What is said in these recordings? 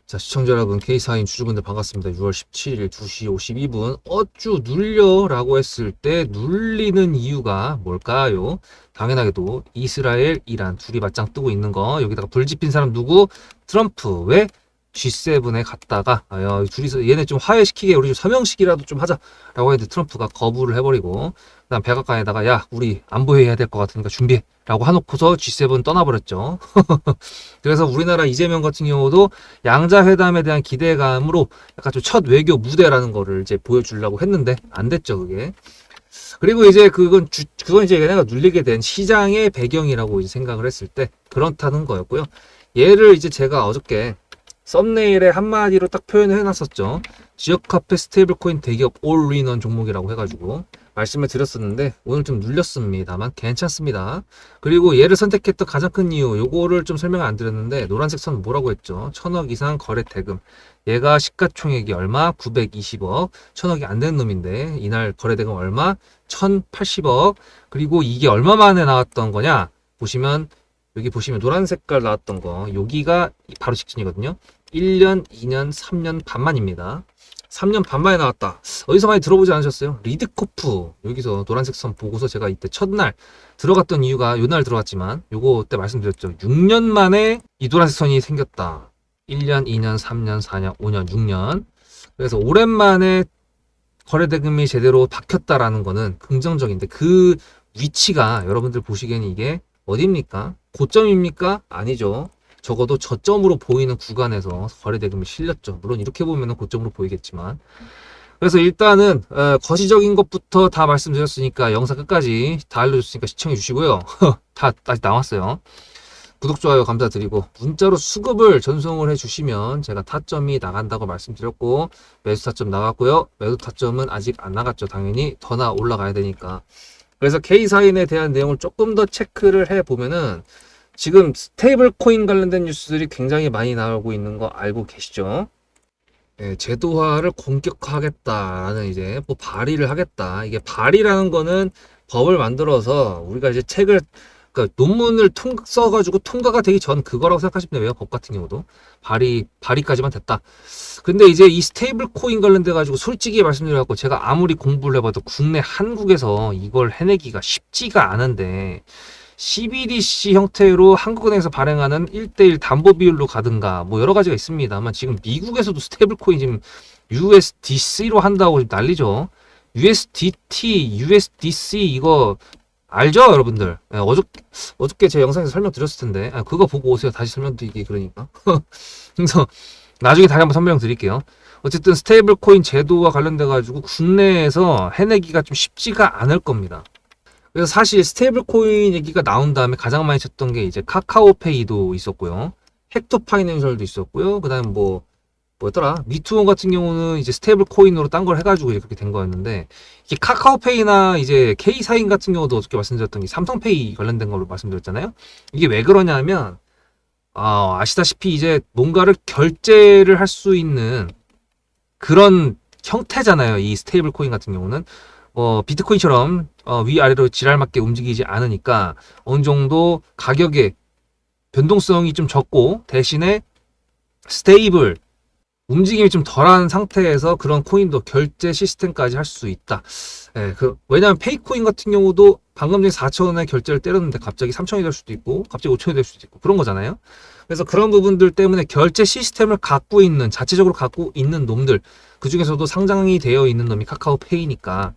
자, 시청자 여러분, K사인 주주분들 반갑습니다. 6월 17일 2시 52분. 어쭈 눌려라고 했을 때 눌리는 이유가 뭘까요? 당연하게도 이스라엘, 이란 둘이 맞짱 뜨고 있는 거. 여기다가 불집힌 사람 누구? 트럼프. 왜? G7에 갔다가 둘이서 얘네 좀 화해시키게 우리 좀 서명식이라도 좀 하자라고 했는데 트럼프가 거부를 해버리고 그다음 백악관에다가 야 우리 안보회의해야 될 것 같으니까 준비해라고 해놓고서 G7 떠나버렸죠. 그래서 우리나라 이재명 같은 경우도 양자회담에 대한 기대감으로 약간 좀 첫 외교 무대라는 거를 이제 보여주려고 했는데 안 됐죠 그게. 그리고 이제 그건 이제 얘네가 눌리게 된 시장의 배경이라고 이제 생각을 했을 때 그렇다는 거였고요. 얘를 이제 제가 어저께 썸네일에 한마디로 딱 표현을 해놨었죠. 지역화폐 스테이블코인 대기업 올인원 종목이라고 해가지고 말씀을 드렸었는데 오늘 좀 눌렸습니다만 괜찮습니다. 그리고 얘를 선택했던 가장 큰 이유 요거를 좀 설명을 안 드렸는데 노란색 선 뭐라고 했죠? 1000억 이상 거래 대금. 얘가 시가총액이 얼마? 920억. 1000억이 안 되는 놈인데 이날 거래 대금 얼마? 1080억. 그리고 이게 얼마 만에 나왔던 거냐? 보시면 여기 보시면 노란 색깔 나왔던 거 여기가 바로 직전이거든요. 1년, 2년, 3년 반만입니다. 3년 반 만에 나왔다. 어디서 많이 들어보지 않으셨어요? 리드코프 여기서 노란색 선 보고서 제가 이때 첫날 들어갔던 이유가 요날 들어갔지만 요거 때 말씀드렸죠. 6년 만에 이 노란색 선이 생겼다. 1년, 2년, 3년, 4년, 5년, 6년. 그래서 오랜만에 거래대금이 제대로 박혔다라는 거는 긍정적인데 그 위치가 여러분들 보시기에는 이게 어디입니까? 고점입니까? 아니죠. 적어도 저점으로 보이는 구간에서 거래대금이 실렸죠. 물론 이렇게 보면 고점으로 보이겠지만. 그래서 일단은 거시적인 것부터 다 말씀드렸으니까 영상 끝까지 다 알려줬으니까 시청해 주시고요. 다 다시 나왔어요. 구독, 좋아요 감사드리고 문자로 수급을 전송을 해주시면 제가 타점이 나간다고 말씀드렸고 매수 타점 나갔고요. 매도 타점은 아직 안 나갔죠. 당연히 더 올라가야 되니까. 그래서 K사인에 대한 내용을 조금 더 체크를 해보면은 지금 스테이블 코인 관련된 뉴스들이 굉장히 많이 나오고 있는 거 알고 계시죠? 네, 제도화를 본격화하겠다라는 이제 뭐 발의를 하겠다. 이게 발의라는 거는 법을 만들어서 우리가 이제 책을 그러니까 논문을 써가지고 통과가 되기 전 그거라고 생각하시면 돼요. 법 같은 경우도 발의까지만 됐다. 근데 이제 이 스테이블 코인 관련돼 가지고 솔직히 말씀드려갖고 제가 아무리 공부를 해봐도 국내 한국에서 이걸 해내기가 쉽지가 않은데 CBDC 형태로 한국은행에서 발행하는 1대1 담보 비율로 가든가 뭐 여러 가지가 있습니다만 지금 미국에서도 스테이블 코인 지금 USDC로 한다고 지금 난리죠. USDT, USDC 이거 알죠, 여러분들? 네, 어저께 제 영상에서 설명드렸을 텐데 그거 보고 오세요. 다시 설명드리기 그러니까. 그래서 나중에 다시 한번 설명드릴게요. 어쨌든 스테이블 코인 제도와 관련돼 가지고 국내에서 해내기가 좀 쉽지가 않을 겁니다. 그래서 사실 스테이블 코인 얘기가 나온 다음에 가장 많이 쳤던 게 이제 카카오페이도 있었고요. 헥토 파이낸셜도 있었고요. 그다음에 뭐였더라? 미투원 같은 경우는 이제 스테이블 코인으로 딴 걸 해가지고 이제 그렇게 된 거였는데 이게 카카오페이나 이제 K사인 같은 경우도 어저께 말씀드렸던 게 삼성페이 관련된 걸로 말씀드렸잖아요. 이게 왜 그러냐면 아시다시피 이제 뭔가를 결제를 할 수 있는 그런 형태잖아요. 이 스테이블 코인 같은 경우는 비트코인처럼 위아래로 지랄맞게 움직이지 않으니까 어느 정도 가격의 변동성이 좀 적고 대신에 스테이블 움직임이 좀 덜한 상태에서 그런 코인도 결제 시스템까지 할 수 있다. 예, 왜냐하면 페이코인 같은 경우도 방금 전에 4,000원에 결제를 때렸는데 갑자기 3,000원이 될 수도 있고 갑자기 5,000원이 될 수도 있고 그런 거잖아요. 그래서 그런 부분들 때문에 결제 시스템을 갖고 있는 자체적으로 갖고 있는 놈들 그 중에서도 상장이 되어 있는 놈이 카카오페이니까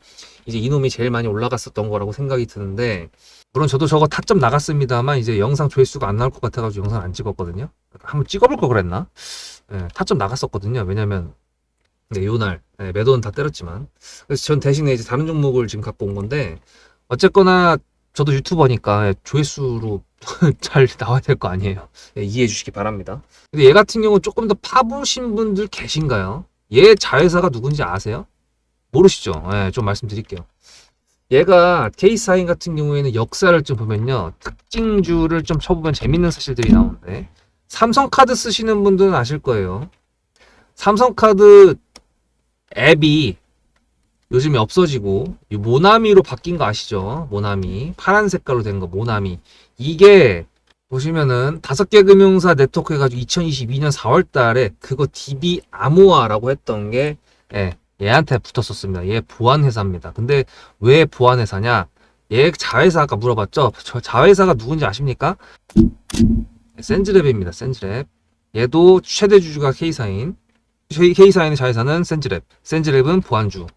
이제 이놈이 제일 많이 올라갔었던 거라고 생각이 드는데 물론 저도 저거 타점 나갔습니다만 이제 영상 조회수가 안 나올 것 같아가지고 영상 안 찍었거든요. 한번 찍어볼 걸 그랬나? 예, 타점 나갔었거든요. 왜냐면 요날 매도는 다 때렸지만 그래서 전 대신에 이제 다른 종목을 지금 갖고 온 건데 어쨌거나 저도 유튜버니까 조회수로 잘 나와야 될 거 아니에요. 이해해 주시기 바랍니다. 근데 얘 같은 경우는 조금 더 파보신 분들 계신가요? 얘 자회사가 누군지 아세요? 모르시죠? 좀 말씀드릴게요. 얘가 K사인 같은 경우에는 역사를 좀 보면요. 특징주를 좀 쳐보면 재밌는 사실들이 나오는데 삼성카드 쓰시는 분들은 아실 거예요. 삼성카드 앱이 요즘에 없어지고 모나미로 바뀐 거 아시죠? 모나미 파란 색깔로 된 거 모나미 이게 보시면은 5개 금융사 네트워크 해가지고 2022년 4월 달에 그거 DB 아모아라고 했던 게 얘한테 붙었었습니다. 얘 보안회사입니다. 근데 왜 보안회사냐? 얘 자회사 아까 물어봤죠? 저 자회사가 누군지 아십니까? 센즈랩입니다. 센즈랩. 얘도 최대 주주가 K사인. K사인의 자회사는 센즈랩. 센즈랩은 보안주.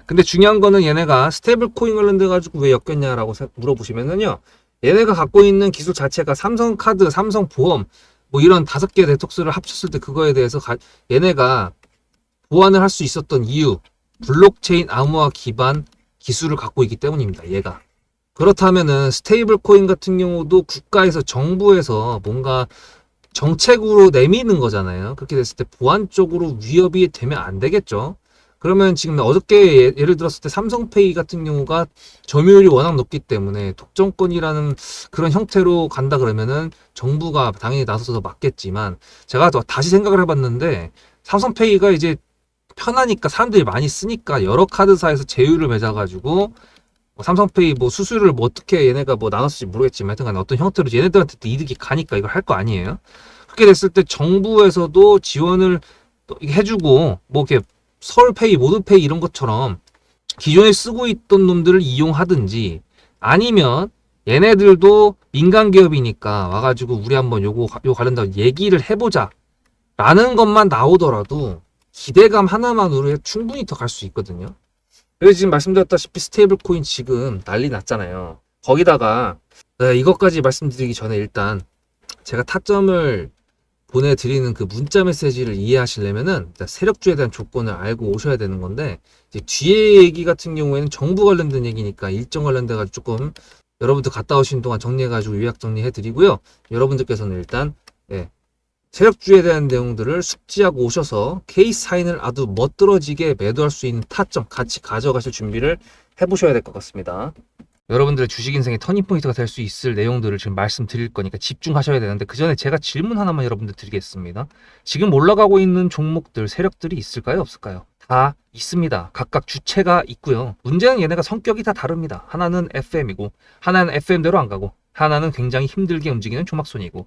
근데 중요한 거는 얘네가 스테이블 코인 관련돼 가지고 왜 엮였냐라고 물어보시면은요. 얘네가 갖고 있는 기술 자체가 삼성카드, 삼성보험 뭐 이런 5개 네트워크를 합쳤을 때 그거에 대해서 얘네가 보완을 할 수 있었던 이유, 블록체인 암호화 기반 기술을 갖고 있기 때문입니다. 얘가. 그렇다면은 스테이블 코인 같은 경우도 국가에서 정부에서 뭔가 정책으로 내미는 거잖아요. 그렇게 됐을 때 보안 쪽으로 위협이 되면 안 되겠죠. 그러면 지금 어저께 예를 들었을 때 삼성페이 같은 경우가 점유율이 워낙 높기 때문에 독점권이라는 그런 형태로 간다 그러면은 정부가 당연히 나서서 막겠지만 제가 다시 생각을 해봤는데 삼성페이가 이제 편하니까 사람들이 많이 쓰니까 여러 카드사에서 제휴를 맺어가지고 삼성페이 뭐 수수료를 뭐 어떻게 얘네가 뭐 나눴을지 모르겠지만 하여튼 간에 어떤 형태로 얘네들한테 이득이 가니까 이걸 할 거 아니에요. 그렇게 됐을 때 정부에서도 지원을 해주고 뭐 이렇게 서울페이, 모드페이 이런 것처럼 기존에 쓰고 있던 놈들을 이용하든지 아니면 얘네들도 민간 기업이니까 와가지고 우리 한번 요 관련된 얘기를 해보자 라는 것만 나오더라도 기대감 하나만으로 충분히 더 갈 수 있거든요. 그래서 지금 말씀드렸다시피 스테이블 코인 지금 난리 났잖아요. 거기다가 이것까지 말씀드리기 전에 일단 제가 타점을 보내드리는 그 문자 메시지를 이해하시려면은 세력주에 대한 조건을 알고 오셔야 되는 건데 이제 뒤에 얘기 같은 경우에는 정부 관련된 얘기니까 일정 관련돼가지고 조금 여러분들 갔다 오신 동안 정리해가지고 요약 정리해드리고요. 여러분들께서는 일단 세력주에 대한 내용들을 숙지하고 오셔서 K사인을 아주 멋들어지게 매도할 수 있는 타점 같이 가져가실 준비를 해보셔야 될 것 같습니다. 여러분들의 주식 인생의 터닝포인트가 될 수 있을 내용들을 지금 말씀드릴 거니까 집중하셔야 되는데 그 전에 제가 질문 하나만 여러분들 드리겠습니다. 지금 올라가고 있는 종목들, 세력들이 있을까요? 없을까요? 다 있습니다. 각각 주체가 있고요. 문제는 얘네가 성격이 다 다릅니다. 하나는 FM이고 하나는 FM대로 안 가고 하나는 굉장히 힘들게 움직이는 조막손이고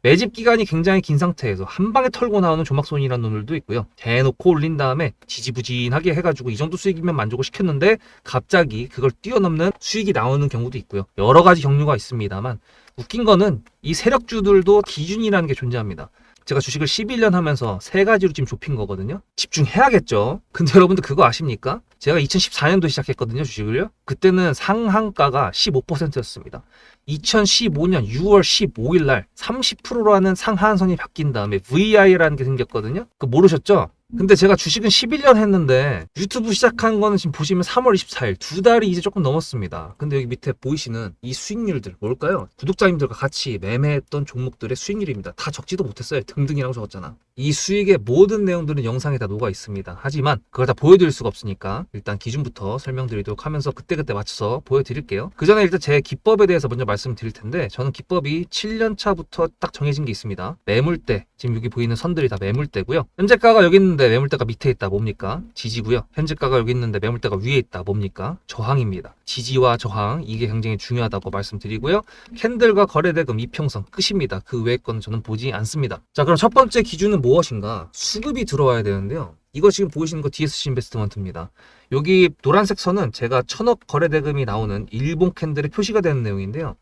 매집 기간이 굉장히 긴 상태에서 한 방에 털고 나오는 조막손이라는 놈들도 있고요. 대놓고 올린 다음에 지지부진하게 해가지고 이 정도 수익이면 만족을 시켰는데 갑자기 그걸 뛰어넘는 수익이 나오는 경우도 있고요. 여러 가지 경로가 있습니다만 웃긴 거는 이 세력주들도 기준이라는 게 존재합니다. 제가 주식을 11년 하면서 3가지로 지금 좁힌 거거든요. 집중해야겠죠. 근데 여러분들 그거 아십니까? 제가 2014년도에 시작했거든요, 주식을요. 그때는 상한가가 15%였습니다. 2015년 6월 15일 날 30%라는 상한선이 바뀐 다음에 VI라는 게 생겼거든요. 그거 모르셨죠? 근데 제가 주식은 11년 했는데 유튜브 시작한 거는 지금 보시면 3월 24일 2달이 이제 조금 넘었습니다. 근데 여기 밑에 보이시는 이 수익률들 뭘까요? 구독자님들과 같이 매매했던 종목들의 수익률입니다. 다 적지도 못했어요. 등등이라고 적었잖아. 이 수익의 모든 내용들은 영상에 다 녹아 있습니다. 하지만 그걸 다 보여드릴 수가 없으니까 일단 기준부터 설명드리도록 하면서 그때그때 맞춰서 보여드릴게요. 그 전에 일단 제 기법에 대해서 먼저 말씀드릴 텐데 저는 기법이 7년 차부터 딱 정해진 게 있습니다. 매물대, 지금 여기 보이는 선들이 다 매물대고요. 현재가가 여기 있는데 매물대가 밑에 있다 뭡니까? 지지고요. 현재가가 여기 있는데 매물대가 위에 있다 뭡니까? 저항입니다. 지지와 저항 이게 굉장히 중요하다고 말씀드리고요. 캔들과 거래대금 이평선 끝입니다. 그 외의 건 저는 보지 않습니다. 자, 그럼 첫 번째 기준은 무엇인가? 수급이 들어와야 되는데요. 이거 지금 보이시는 거 DSC 인베스트먼트입니다. 여기 노란색 선은 제가 1000억 거래대금이 나오는 일본 캔들의 표시가 되는 내용인데요.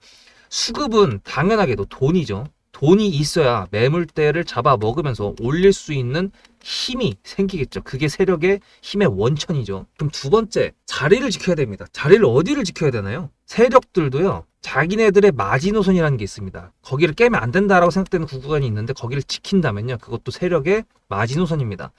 수급은 당연하게도 돈이죠. 돈이 있어야 매물대를 잡아 먹으면서 올릴 수 있는 힘이 생기겠죠. 그게 세력의 힘의 원천이죠. 그럼 두 번째, 자리를 지켜야 됩니다. 자리를 어디를 지켜야 되나요? 세력들도요. 자기네들의 마지노선이라는 게 있습니다. 거기를 깨면 안 된다라고 생각되는 구간이 있는데 거기를 지킨다면요. 그것도 세력의 마지노선입니다.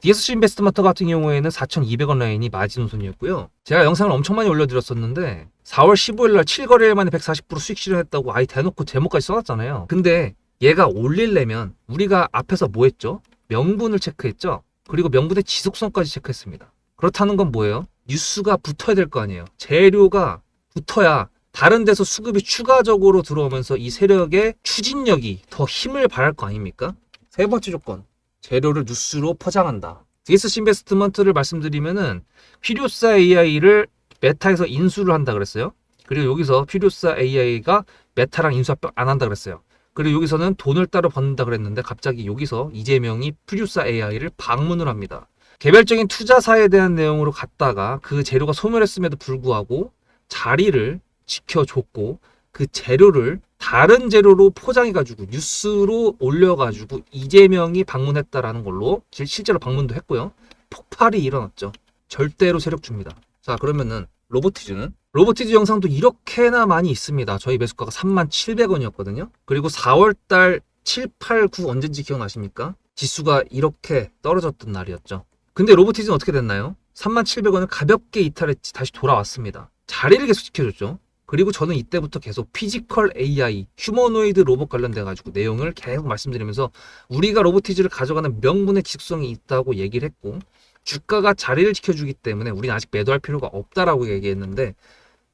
DSC 인베스트먼트 같은 경우에는 4,200원 라인이 마지노선이었고요. 제가 영상을 엄청 많이 올려드렸었는데 4월 15일 날 7거래일 만에 140% 수익 실현했다고 아예 대놓고 제목까지 써놨잖아요. 근데 얘가 올리려면 우리가 앞에서 뭐 했죠? 명분을 체크했죠? 그리고 명분의 지속성까지 체크했습니다. 그렇다는 건 뭐예요? 뉴스가 붙어야 될 거 아니에요. 재료가 붙어야 다른 데서 수급이 추가적으로 들어오면서 이 세력의 추진력이 더 힘을 발할 거 아닙니까? 세 번째 조건, 재료를 뉴스로 포장한다. DSC 인베스트먼트를 말씀드리면은 필요사 AI를 메타에서 인수를 한다 그랬어요. 그리고 여기서 퓨리오사 AI가 메타랑 인수합병 안 한다 그랬어요. 그리고 여기서는 돈을 따로 번다 그랬는데 갑자기 여기서 이재명이 퓨리오사 AI를 방문을 합니다. 개별적인 투자사에 대한 내용으로 갔다가 그 재료가 소멸했음에도 불구하고 자리를 지켜줬고 그 재료를 다른 재료로 포장해가지고 뉴스로 올려가지고 이재명이 방문했다라는 걸로 실제로 방문도 했고요. 폭발이 일어났죠. 절대로 세력주입니다. 자, 그러면은 로보티즈 영상도 이렇게나 많이 있습니다. 저희 매수가가 37,700원이었거든요. 그리고 4월달 7, 8, 9 언젠지 기억나십니까? 지수가 이렇게 떨어졌던 날이었죠. 근데 로보티즈는 어떻게 됐나요? 37,000원을 가볍게 이탈했지 다시 돌아왔습니다. 자리를 계속 지켜줬죠. 그리고 저는 이때부터 계속 피지컬 AI, 휴머노이드 로봇 관련돼가지고 내용을 계속 말씀드리면서 우리가 로보티즈를 가져가는 명분의 지속성이 있다고 얘기를 했고 주가가 자리를 지켜주기 때문에 우리는 아직 매도할 필요가 없다라고 얘기했는데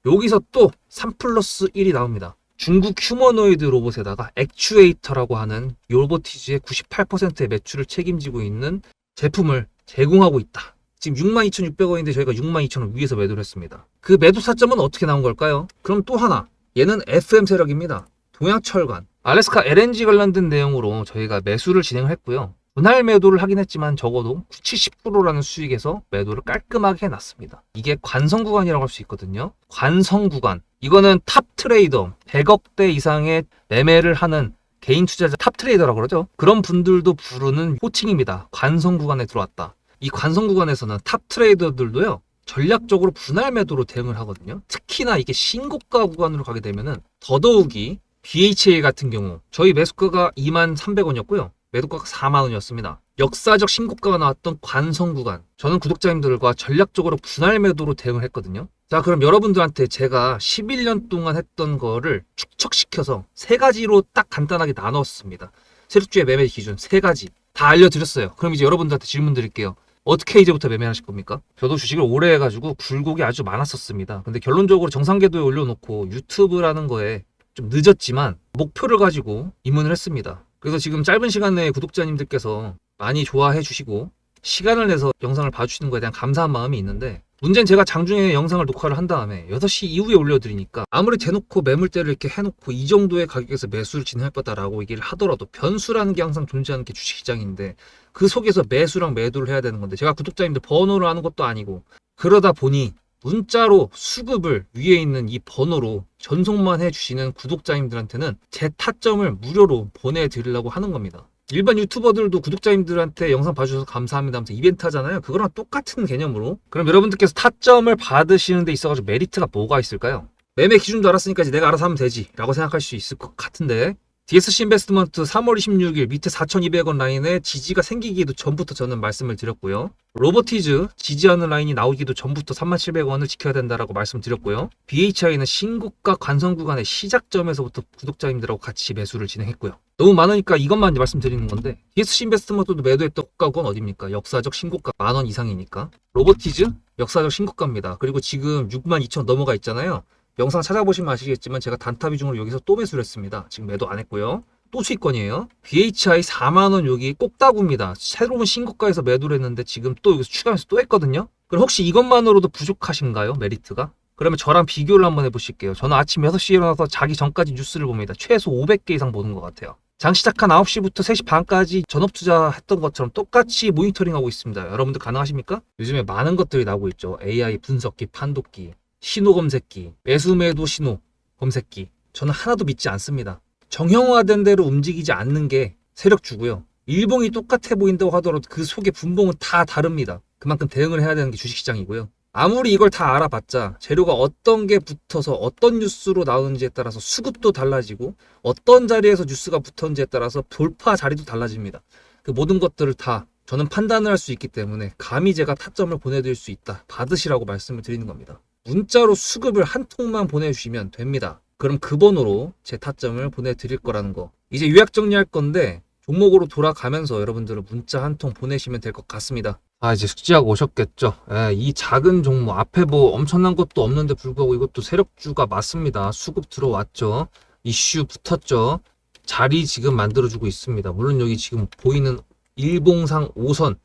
여기서 또 3+1이 나옵니다. 중국 휴머노이드 로봇에다가 액추에이터라고 하는 로보티즈의 98%의 매출을 책임지고 있는 제품을 제공하고 있다. 지금 62,600원인데 저희가 62,000원 위에서 매도를 했습니다. 그 매도 타점은 어떻게 나온 걸까요? 그럼 또 하나, 얘는 FM 세력입니다. 동양철관, 알래스카 LNG 관련된 내용으로 저희가 매수를 진행을 했고요. 분할 매도를 하긴 했지만 적어도 70%라는 수익에서 매도를 깔끔하게 해놨습니다. 이게 관성 구간이라고 할 수 있거든요. 관성 구간. 이거는 탑 트레이더, 100억대 이상의 매매를 하는 개인 투자자 탑 트레이더라고 그러죠. 그런 분들도 부르는 호칭입니다. 관성 구간에 들어왔다. 이 관성 구간에서는 탑 트레이더들도요. 전략적으로 분할 매도로 대응을 하거든요. 특히나 이게 신고가 구간으로 가게 되면은 더더욱이 BHA 같은 경우 저희 매수가가 23,300원이었고요. 매도가가 40,000원이었습니다. 역사적 신고가가 나왔던 관성 구간. 저는 구독자님들과 전략적으로 분할 매도로 대응을 했거든요. 자, 그럼 여러분들한테 제가 11년 동안 했던 거를 축적시켜서 세 가지로 딱 간단하게 나눴습니다. 세력주의 매매 기준 세 가지 다 알려드렸어요. 그럼 이제 여러분들한테 질문 드릴게요. 어떻게 이제부터 매매하실 겁니까? 저도 주식을 오래 해가지고 굴곡이 아주 많았었습니다. 근데 결론적으로 정상궤도에 올려놓고 유튜브라는 거에 좀 늦었지만 목표를 가지고 입문을 했습니다. 그래서 지금 짧은 시간 내에 구독자님들께서 많이 좋아해 주시고 시간을 내서 영상을 봐주시는 거에 대한 감사한 마음이 있는데 문제는 제가 장중에 영상을 녹화를 한 다음에 6시 이후에 올려드리니까 아무리 대놓고 매물대를 이렇게 해놓고 이 정도의 가격에서 매수를 진행할 거다라고 얘기를 하더라도 변수라는 게 항상 존재하는 게 주식시장인데 그 속에서 매수랑 매도를 해야 되는 건데 제가 구독자님들 번호를 아는 것도 아니고 그러다 보니 문자로 수급을 위에 있는 이 번호로 전송만 해주시는 구독자님들한테는 제 타점을 무료로 보내드리려고 하는 겁니다. 일반 유튜버들도 구독자님들한테 영상 봐주셔서 감사합니다 하면서 이벤트 하잖아요. 그거랑 똑같은 개념으로. 그럼 여러분들께서 타점을 받으시는 데 있어가지고 메리트가 뭐가 있을까요? 매매 기준도 알았으니까 이제 내가 알아서 하면 되지 라고 생각할 수 있을 것 같은데 DSC 인베스트먼트 3월 26일 밑에 4,200원 라인에 지지가 생기기도 전부터 저는 말씀을 드렸고요. 로보티즈 지지하는 라인이 나오기도 전부터 37,000원을 지켜야 된다라고 말씀드렸고요. BHI는 신고가 관성 구간의 시작점에서부터 구독자님들하고 같이 매수를 진행했고요. 너무 많으니까 이것만 이제 말씀드리는 건데 DSC 인베스트먼트도 매도했던 호가건 어딥니까? 역사적 신고가 10,000원 이상이니까. 로보티즈 역사적 신고가입니다. 그리고 지금 62,000원 넘어가 있잖아요. 영상 찾아보시면 아시겠지만 제가 단타 비중으로 여기서 또 매수를 했습니다. 지금 매도 안 했고요. 또 수익권이에요. BHI 40,000원 여기 꼭다구입니다. 새로운 신고가에서 매도를 했는데 지금 또 여기서 추가해서 또 했거든요. 그럼 혹시 이것만으로도 부족하신가요? 메리트가? 그러면 저랑 비교를 한번 해보실게요. 저는 아침 6시에 일어나서 자기 전까지 뉴스를 봅니다. 최소 500개 이상 보는 것 같아요. 장 시작한 9시부터 3시 반까지 전업 투자했던 것처럼 똑같이 모니터링하고 있습니다. 여러분들 가능하십니까? 요즘에 많은 것들이 나오고 있죠. AI 분석기, 판독기, 신호 검색기, 매수 매도 신호 검색기. 저는 하나도 믿지 않습니다. 정형화된 대로 움직이지 않는 게 세력주고요. 일봉이 똑같아 보인다고 하더라도 그 속의 분봉은 다 다릅니다. 그만큼 대응을 해야 되는 게 주식시장이고요. 아무리 이걸 다 알아봤자 재료가 어떤 게 붙어서 어떤 뉴스로 나오는지에 따라서 수급도 달라지고 어떤 자리에서 뉴스가 붙었는지에 따라서 돌파 자리도 달라집니다. 그 모든 것들을 다 저는 판단을 할 수 있기 때문에 감히 제가 타점을 보내드릴 수 있다. 받으시라고 말씀을 드리는 겁니다. 문자로 수급을 한 통만 보내주시면 됩니다. 그럼 그 번호로 제 타점을 보내드릴 거라는 거. 이제 요약 정리할 건데 종목으로 돌아가면서 여러분들은 문자 한 통 보내시면 될 것 같습니다. 이제 숙지하고 오셨겠죠. 이 작은 종목 앞에 뭐 엄청난 것도 없는데 불구하고 이것도 세력주가 맞습니다. 수급 들어왔죠. 이슈 붙었죠. 자리 지금 만들어주고 있습니다. 물론 여기 지금 보이는 일봉상 5선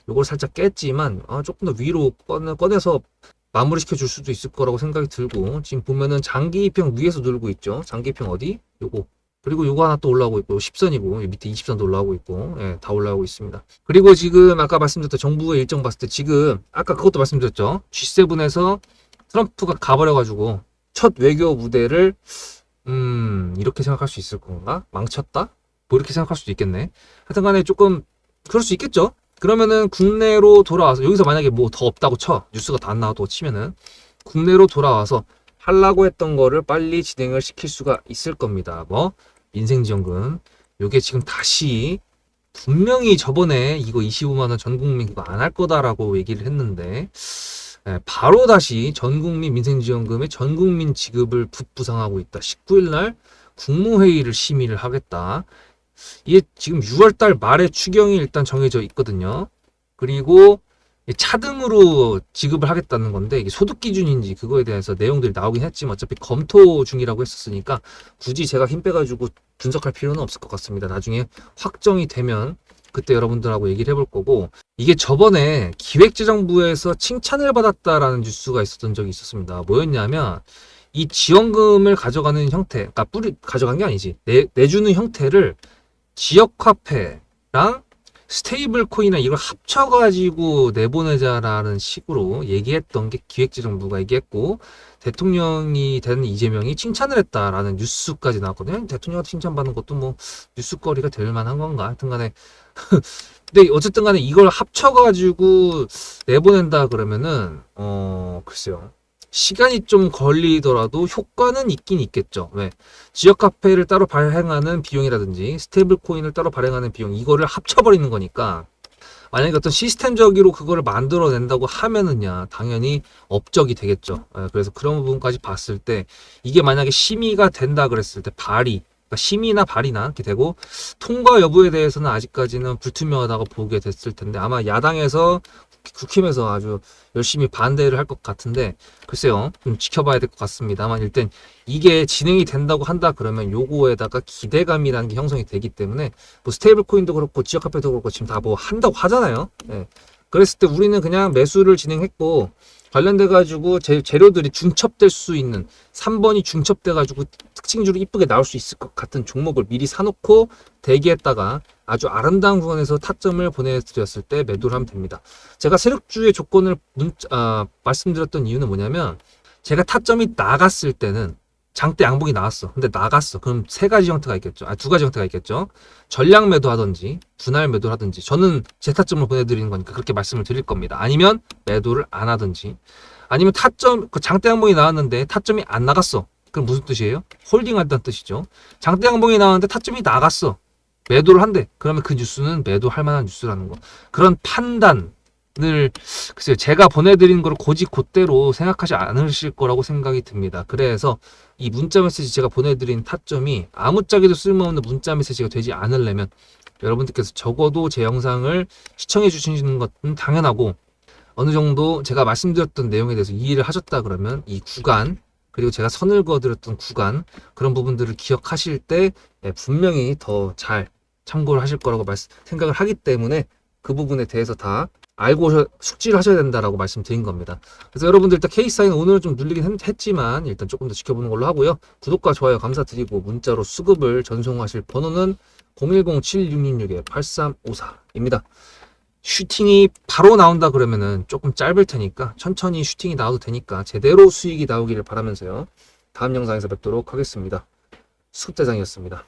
요걸 살짝 깼지만 조금 더 위로 꺼내서 마무리시켜 줄 수도 있을 거라고 생각이 들고, 지금 보면은 장기평 위에서 돌고 있죠. 장기평 어디? 요거. 그리고 요거 하나 또 올라오고 있고 10선이고 밑에 20선도 올라오고 있고, 예, 다 올라오고 있습니다. 그리고 지금 아까 말씀드렸던 정부의 일정 봤을 때 지금 아까 그것도 말씀드렸죠. G7에서 트럼프가 가버려가지고 첫 외교 무대를 이렇게 생각할 수 있을 건가? 망쳤다? 뭐 이렇게 생각할 수도 있겠네. 하여튼 간에 조금 그럴 수 있겠죠. 그러면은 국내로 돌아와서 여기서 만약에 뭐 더 없다고 쳐, 뉴스가 다 안 나와도 치면은 국내로 돌아와서 하려고 했던 거를 빨리 진행을 시킬 수가 있을 겁니다. 뭐 민생지원금 요게 지금 다시 분명히 저번에 이거 25만 원 전 국민 그거 안 할 거다라고 얘기를 했는데, 예, 바로 다시 전 국민 민생지원금의 전 국민 지급을 부상하고 있다. 19일 날 국무회의를 심의를 하겠다. 이게 지금 6월달 말에 추경이 일단 정해져 있거든요. 그리고 차등으로 지급을 하겠다는 건데 이게 소득 기준인지 그거에 대해서 내용들이 나오긴 했지만 어차피 검토 중이라고 했었으니까 굳이 제가 힘 빼가지고 분석할 필요는 없을 것 같습니다. 나중에 확정이 되면 그때 여러분들하고 얘기를 해볼 거고, 이게 저번에 기획재정부에서 칭찬을 받았다라는 뉴스가 있었던 적이 있었습니다. 뭐였냐면 이 지원금을 가져가는 형태, 그러니까 가져간 게 아니지, 내주는 형태를 지역화폐랑 스테이블 코인이나 이걸 합쳐가지고 내보내자라는 식으로 얘기했던 게 기획재정부가 얘기했고, 대통령이 된 이재명이 칭찬을 했다라는 뉴스까지 나왔거든요. 대통령한테 칭찬받는 것도 뭐 뉴스거리가 될 만한 건가? 하여튼 간에 근데 어쨌든 간에 이걸 합쳐가지고 내보낸다 그러면은 글쎄요, 시간이 좀 걸리더라도 효과는 있긴 있겠죠. 왜? 지역 카페를 따로 발행하는 비용이라든지 스테이블 코인을 따로 발행하는 비용, 이거를 합쳐버리는 거니까 만약에 어떤 시스템적으로 그거를 만들어낸다고 하면은야 당연히 업적이 되겠죠. 예, 그래서 그런 부분까지 봤을 때 이게 만약에 심의가 된다 그랬을 때 발의, 그러니까 심의나 발의나 이렇게 되고 통과 여부에 대해서는 아직까지는 불투명하다고 보게 됐을 텐데, 아마 야당에서 국힘에서 아주 열심히 반대를 할 것 같은데 글쎄요, 좀 지켜봐야 될 것 같습니다만, 일단 이게 진행이 된다고 한다 그러면 요거에다가 기대감이라는 게 형성이 되기 때문에 뭐 스테이블 코인도 그렇고 지역화폐도 그렇고 지금 다 뭐 한다고 하잖아요. 예. 그랬을 때 우리는 그냥 매수를 진행했고 관련돼 가지고 재료들이 중첩될 수 있는 3번이 중첩돼 가지고 특징주로 이쁘게 나올 수 있을 것 같은 종목을 미리 사놓고 대기했다가 아주 아름다운 구간에서 타점을 보내드렸을 때 매도를 하면 됩니다. 제가 세력주의 조건을 말씀드렸던 이유는 뭐냐면, 제가 타점이 나갔을 때는 장대 양봉이 나왔어. 근데 나갔어. 그럼 세 가지 형태가 있겠죠. 두 가지 형태가 있겠죠. 전량 매도 하든지 분할 매도를 하든지, 저는 제 타점을 보내드리는 거니까 그렇게 말씀을 드릴 겁니다. 아니면 매도를 안 하든지, 아니면 타점, 그 장대 양봉이 나왔는데 타점이 안 나갔어. 그럼 무슨 뜻이에요? 홀딩 한다는 뜻이죠. 장대 양봉이 나왔는데 타점이 나갔어. 매도를 한대. 그러면 그 뉴스는 매도할 만한 뉴스라는 거. 그런 판단을 글쎄요, 제가 보내드린 걸 곧이곧대로 생각하지 않으실 거라고 생각이 듭니다. 그래서 이 문자 메시지 제가 보내드린 타점이 아무짝에도 쓸모없는 문자 메시지가 되지 않으려면 여러분들께서 적어도 제 영상을 시청해 주시는 것은 당연하고, 어느 정도 제가 말씀드렸던 내용에 대해서 이해를 하셨다 그러면 이 구간, 그리고 제가 선을 그어드렸던 구간, 그런 부분들을 기억하실 때 분명히 더 잘 참고를 하실 거라고 생각을 하기 때문에 그 부분에 대해서 다 알고 숙지를 하셔야 된다라고 말씀드린 겁니다. 그래서 여러분들 일단 케이스사인 오늘은 좀 눌리긴 했지만 일단 조금 더 지켜보는 걸로 하고요. 구독과 좋아요 감사드리고, 문자로 수급을 전송하실 번호는 010-7666-8354입니다. 슈팅이 바로 나온다 그러면은 조금 짧을 테니까 천천히 슈팅이 나와도 되니까 제대로 수익이 나오기를 바라면서요. 다음 영상에서 뵙도록 하겠습니다. 수급대장이었습니다.